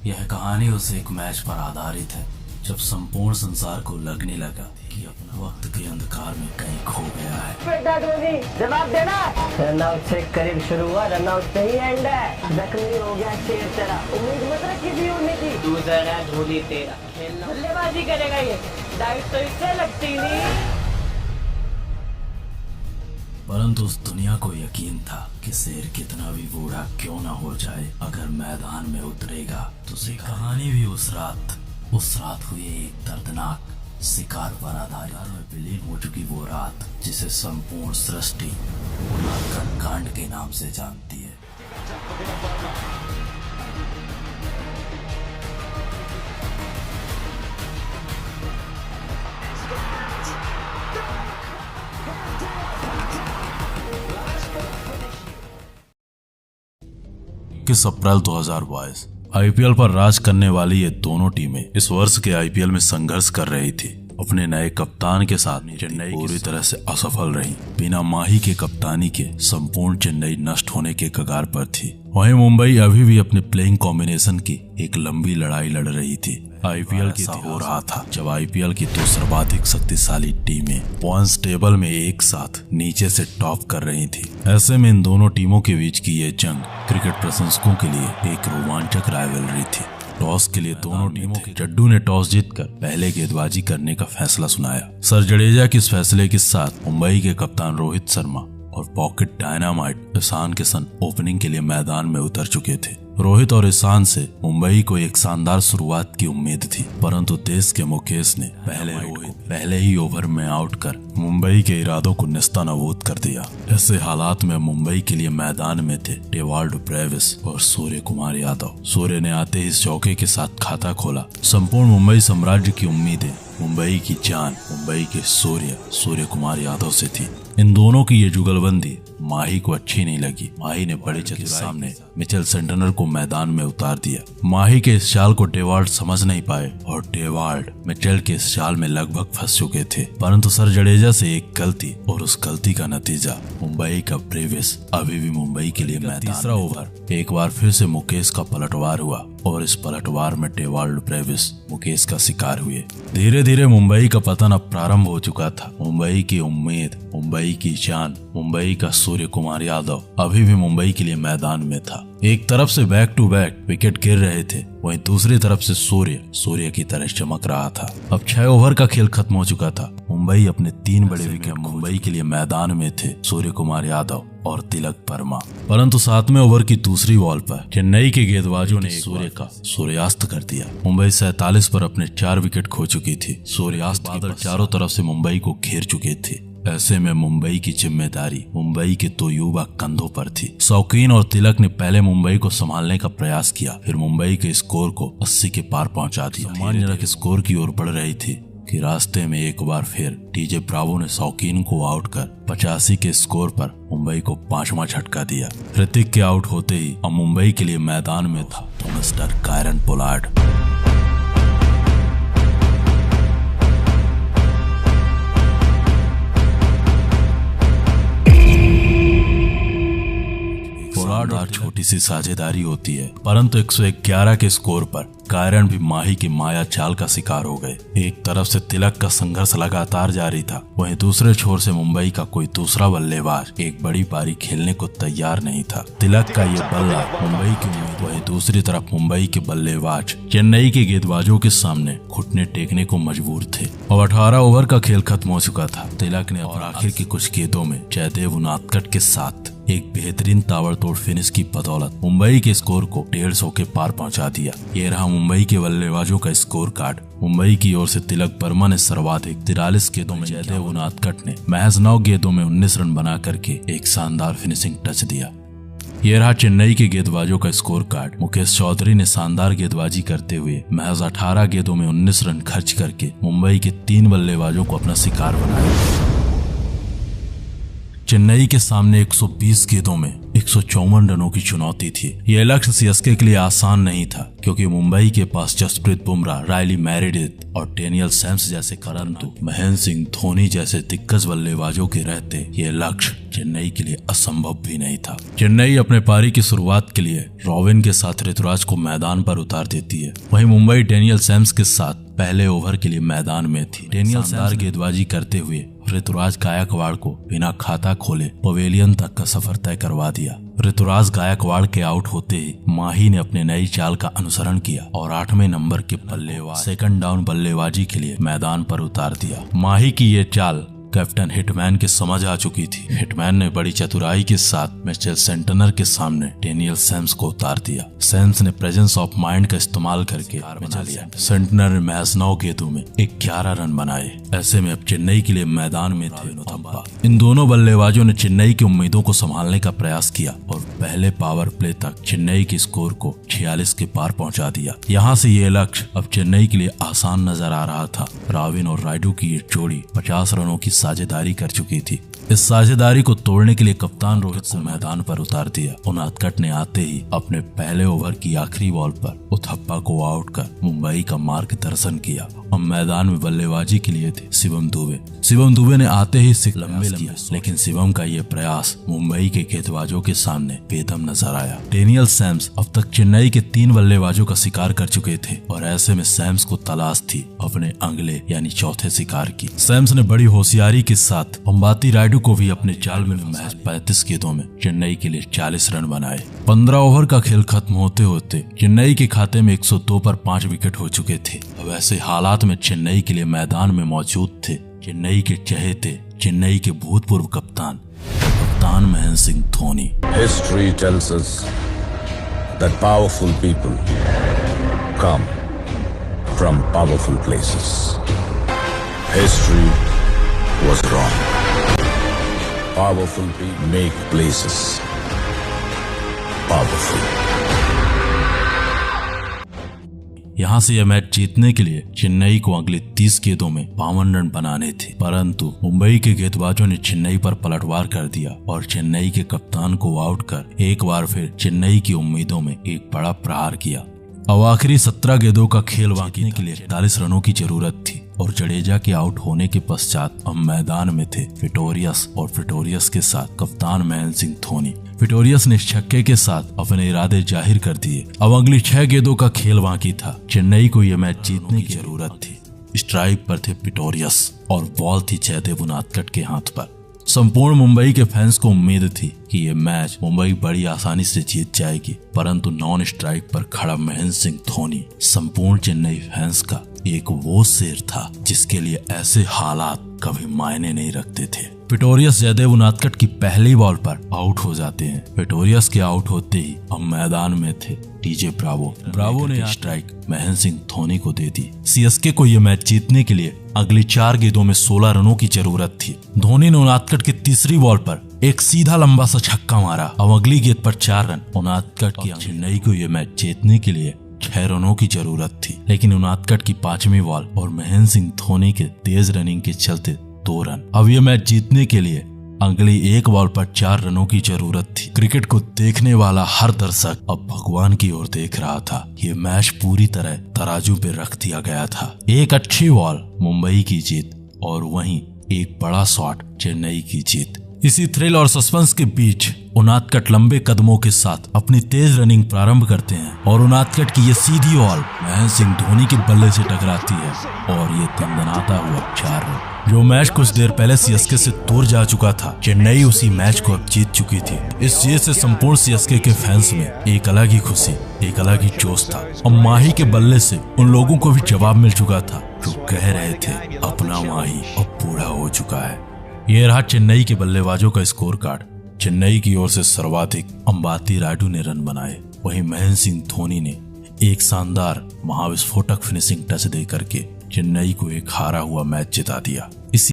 यह कहानी उस एक मैच पर आधारित है जब संपूर्ण संसार को लगने लगा कि अपना वक्त के अंधकार में कहीं खो गया है। बेटा धोनी जवाब देना। रनआउट से करीब शुरू हुआ, रनआउट पे ही एंड है। जख्मी हो गया शेर तेरा, उम्मीद मत रखी थी होने की। तू जरा धोनी तेरा खेलना बल्लेबाजी करेगा, ये डाइट तो इससे लगती नहीं। परंतु उस दुनिया को यकीन था कि शेर कितना भी बूढ़ा क्यों ना हो जाए, अगर मैदान में उतरेगा तो कहानी भी उस रात हुई एक दर्दनाक शिकार पर आधारित में विलीन हो चुकी वो रात जिसे संपूर्ण सृष्टि कांड के नाम से जानती है। किस अप्रैल 2022 आईपीएल पर राज करने वाली ये दोनों टीमें इस वर्ष के आईपीएल में संघर्ष कर रही थी। अपने नए कप्तान के साथ चेन्नई पूरी तरह से असफल रही। बिना माही के कप्तानी के संपूर्ण चेन्नई नष्ट होने के कगार पर थी। वहीं मुंबई अभी भी अपने प्लेइंग कॉम्बिनेशन की एक लंबी लड़ाई लड़ रही थी। आईपीएल की हो रहा था जब आईपीएल की दो सर्वाधिक शक्तिशाली टीमें पॉइंट्स टेबल में एक साथ नीचे से टॉप कर रही थी। ऐसे में इन दोनों टीमों के बीच की ये जंग क्रिकेट प्रशंसकों के लिए एक रोमांचक राइवलरी थी। टॉस के लिए दोनों टीमों के जड्डू ने टॉस जीतकर पहले गेंदबाजी करने का फैसला सुनाया। सर जडेजा के इस फैसले के साथ मुंबई के कप्तान रोहित शर्मा और pocket dynamite Ishan Kishan opening के लिए मैदान में उतर चुके थे। रोहित और ईशान से मुंबई को एक शानदार शुरुआत की उम्मीद थी, परंतु देश के मुकेश ने पहले ही ओवर में आउट कर मुंबई के इरादों को नेस्तनाबूद कर दिया। ऐसे हालात में मुंबई के लिए मैदान में थे डेवाल्डो ब्रेविस और सूर्य कुमार यादव। सूर्य ने आते ही इस चौके के साथ खाता खोला। संपूर्ण मुंबई साम्राज्य की उम्मीदें मुंबई की जान मुंबई के सूर्य कुमार यादव से थी। इन दोनों की ये जुगलबंदी माही को अच्छी नहीं लगी। माही ने बड़े के सामने मिचेल सेंटनर को मैदान में उतार दिया। माही के इस चाल को डेवाल्ड समझ नहीं पाए और डेवाल्ड मिचेल के इस चाल में लगभग फंस चुके थे, परंतु सर जडेजा से एक गलती और उस गलती का नतीजा मुंबई का ब्रेविस अभी भी मुंबई के लिए मैदान। तीसरा ओवर एक बार फिर से मुकेश का पलटवार हुआ और इस पलटवार में डेवाल्डो ब्रेविस मुकेश का शिकार हुए। धीरे धीरे मुंबई का पतन अब प्रारंभ हो चुका था। मुंबई की उम्मीद, मुंबई की जान, मुंबई का सूर्य कुमार यादव अभी भी मुंबई के लिए मैदान में था। एक तरफ से बैक टू बैक विकेट गिर रहे थे, वहीं दूसरी तरफ से सूर्य की तरह चमक रहा था। अब 6 ओवर का खेल खत्म हो चुका था। मुंबई अपने 3 बड़े विकेट मुंबई के लिए मैदान में थे, सूर्य कुमार यादव और तिलक वर्मा। परंतु 7वें ओवर की दूसरी बॉल पर चेन्नई के गेंदबाजों ने सूर्य का सूर्यास्त कर दिया। मुंबई 47 पर अपने 4 विकेट खो चुकी थी। सूर्यास्त बादल चारों तरफ से मुंबई को घेर चुके थे। ऐसे में मुंबई की जिम्मेदारी मुंबई के 2 युवा कंधों पर थी। शौकीन और तिलक ने पहले मुंबई को संभालने का प्रयास किया, फिर मुंबई के स्कोर को 80 के पार पहुंचा दिया। सम्मानजनक स्कोर की ओर बढ़ रही थी कि रास्ते में एक बार फिर टीजे ब्रावो ने शौकीन को आउट कर 85 के स्कोर पर मुंबई को 5वां झटका दिया। ऋतिक के आउट होते ही अब मुंबई के लिए मैदान में था तो मिस्टर कायरन पोलार्ड। छोटी सी साझेदारी होती है, परंतु 111 के स्कोर पर कायरन भी माही की माया चाल का शिकार हो गए। एक तरफ से तिलक का संघर्ष लगातार जारी था, वहीं दूसरे छोर से मुंबई का कोई दूसरा बल्लेबाज एक बड़ी पारी खेलने को तैयार नहीं था। तिलक का ये बल्ला मुंबई की उम्मीद, वहीं दूसरी तरफ मुंबई के बल्लेबाज चेन्नई के गेंदबाजों के सामने घुटने टेकने को मजबूर थे। अब 18 ओवर का खेल खत्म हो चुका था। तिलक ने और आखिर की कुछ गेंदों में जयदेव उनादकट के साथ एक बेहतरीन ताबड़तोड़ फिनिश की बदौलत मुंबई के स्कोर को 150 के पार पहुंचा दिया। ये रहा मुंबई के बल्लेबाजों का स्कोर कार्ड। मुंबई की ओर से तिलक वर्मा ने सर्वाधिक 43 गेंदों में, जयदेव उनादकट ने महज 9 गेंदों में 19 रन बना करके एक शानदार फिनिशिंग टच दिया। ये रहा चेन्नई के गेंदबाजों का स्कोर कार्ड। मुकेश चौधरी ने शानदार गेंदबाजी करते हुए महज 18 गेंदों में 19 रन खर्च करके मुंबई के 3 बल्लेबाजों को अपना शिकार बनाया। चेन्नई के सामने 120 गेंदों में 154 रनों की चुनौती थी। यह लक्ष्य सीएसके के लिए आसान नहीं था क्योंकि मुंबई के पास जसप्रीत बुमराह, रायली मेरिडिथ और डेनियल सैम्स जैसे, परंतु महेंद्र सिंह धोनी जैसे दिग्गज बल्लेबाजों के रहते यह लक्ष्य चेन्नई के लिए असंभव भी नहीं था। चेन्नई अपने पारी की शुरुआत के लिए रॉबिन के साथ ऋतुराज को मैदान पर उतार देती है। वहीं मुंबई डेनियल सैम्स के साथ पहले ओवर के लिए मैदान में थी। डेनियल शानदार गेंदबाजी करते हुए ऋतुराज गायकवाड़ को बिना खाता खोले पवेलियन तक का सफर तय करवा दिया। ऋतुराज गायकवाड़ के आउट होते ही माही ने अपने नई चाल का अनुसरण किया और 8वें नंबर के बल्लेबाज सेकंड डाउन बल्लेबाजी के लिए मैदान पर उतार दिया। माही की ये चाल कैप्टन हिटमैन के समझ आ चुकी थी। हिटमैन ने बड़ी चतुराई के साथ मिचेल सेंटनर के सामने डेनियल सैम्स को उतार दिया। सैम्स ने प्रेजेंस ऑफ माइंड का इस्तेमाल करके बचा लिया। सेंटनर ने महज 9 गेंदों में 11 रन बनाए। ऐसे में अब चेन्नई के लिए मैदान में थे थप्पा। इन दोनों बल्लेबाजों ने चेन्नई की उम्मीदों को संभालने का प्रयास किया और पहले पावर प्ले तक चेन्नई के स्कोर को 46 के पार पहुंचा दिया। यहाँ से ये लक्ष्य अब चेन्नई के लिए आसान नजर आ रहा था। रॉबिन और रायडू की ये जोड़ी 50 रनों की साझेदारी कर चुकी थी। इस साझेदारी को तोड़ने के लिए कप्तान रोहित को मैदान पर उतार दिया। उनादकट ने आते ही अपने पहले ओवर की आखिरी बॉल पर उथप्पा को आउट कर मुंबई का मार्गदर्शन किया। अब मैदान में बल्लेबाजी के लिए थे शिवम दुबे। शिवम दुबे ने आते ही लंबे किया, लेकिन शिवम का ये प्रयास मुंबई के गेंदबाजों के सामने बेदम नजर आया। डेनियल सैम्स अब तक चेन्नई के 3 बल्लेबाजों का शिकार कर चुके थे और ऐसे में सैम्स को तलाश थी अपने अगले यानी चौथे शिकार की। सैम्स ने बड़ी होशियारी के साथ अंबाती रायडू को भी अपने जाल में महज 35 गेंदों में चेन्नई के लिए 40 रन बनाए। 15 ओवर का खेल खत्म होते होते चेन्नई के खाते में 102 पर 5 विकेट हो चुके थे। अब ऐसे हालात में चेन्नई के लिए मैदान में मौजूद थे चेन्नई के चहेते, चेन्नई के भूतपूर्व कप्तान Mahendra Singh Dhoni. History tells us that powerful people come from powerful places. History was wrong. Powerful people make places powerful. यहाँ से यह मैच जीतने के लिए चेन्नई को अगले 30 गेंदों में 52 रन बनाने थे, परंतु मुंबई के गेंदबाजों ने चेन्नई पर पलटवार कर दिया और चेन्नई के कप्तान को आउट कर एक बार फिर चेन्नई की उम्मीदों में एक बड़ा प्रहार किया। अब आखिरी 17 गेंदों का खेल बाकी के लिए 41 रनों की जरूरत थी और जडेजा के आउट होने के पश्चात अब मैदान में थे प्रिटोरियस और प्रिटोरियस के साथ कप्तान महेंद्र सिंह धोनी। प्रिटोरियस ने छक्के के साथ अपने इरादे जाहिर कर दिए। अब अगली 6 गेंदों का खेल बाकी था। चेन्नई को यह मैच जीतने की जरूरत थी। स्ट्राइक पर थे प्रिटोरियस और बॉल थी जयदेव उनादकट के हाथ पर। संपूर्ण मुंबई के फैंस को उम्मीद थी कि ये मैच मुंबई बड़ी आसानी से जीत जाएगी, परंतु नॉन स्ट्राइक पर खड़ा महेंद्र सिंह धोनी संपूर्ण चेन्नई फैंस का एक वो शेर था जिसके लिए ऐसे हालात कभी मायने नहीं रखते थे। प्रिटोरियस जयदेव उनादकट की पहली बॉल पर आउट हो जाते हैं। प्रिटोरियस के आउट होते ही अब मैदान में थे टीजे ब्रावो ने स्ट्राइक महेंद्र सिंह धोनी को दे दी। सीएसके को यह मैच जीतने के लिए अगली 4 गेंदों में 16 रनों की जरूरत थी। धोनी ने उनादकट की तीसरी बॉल पर एक सीधा लंबा सा छक्का मारा। अब अगली गेंद पर 4 रन। उनादकट की चेन्नई को यह मैच जीतने के लिए 6 रनों की जरूरत थी, लेकिन उनादकट की 5वीं बॉल और महेंद्र सिंह धोनी के तेज रनिंग के चलते 2 रन। अब यह मैच जीतने के लिए अगली 1 बॉल पर 4 रनों की जरूरत थी। क्रिकेट को देखने वाला हर दर्शक अब भगवान की ओर देख रहा था। ये मैच पूरी तरह तराजू पे रख दिया गया था। एक अच्छी बॉल मुंबई की जीत और वहीं एक बड़ा शॉट चेन्नई की जीत। इसी थ्रिल और सस्पेंस के बीच उनादकट लंबे कदमों के साथ अपनी तेज रनिंग प्रारंभ करते हैं और उनादकट की ये सीधी बॉल महेंद्र सिंह धोनी के बल्ले से टकराती है और ये दंदनाता हुआ 4 रन। जो मैच कुछ देर पहले सीएसके से दूर जा चुका था, चेन्नई उसी मैच को अब जीत चुकी थी। इस जीत से संपूर्ण सीएसके के फैंस में एक अलग ही खुशी, एक अलग ही जोश था और माही के बल्ले से उन लोगों को भी जवाब मिल चुका था जो कह रहे थे अपना माही अब पूरा हो चुका है। ये रहा चेन्नई के बल्लेबाजों का स्कोर कार्ड। चेन्नई की ओर से सर्वाधिक अंबाती रायडू ने रन बनाए, वहीं महेंद्र सिंह धोनी ने एक शानदार महाविस्फोटक फिनिशिंग टच दे करके चेन्नई को एक हारा हुआ मैच जिता दिया। इसी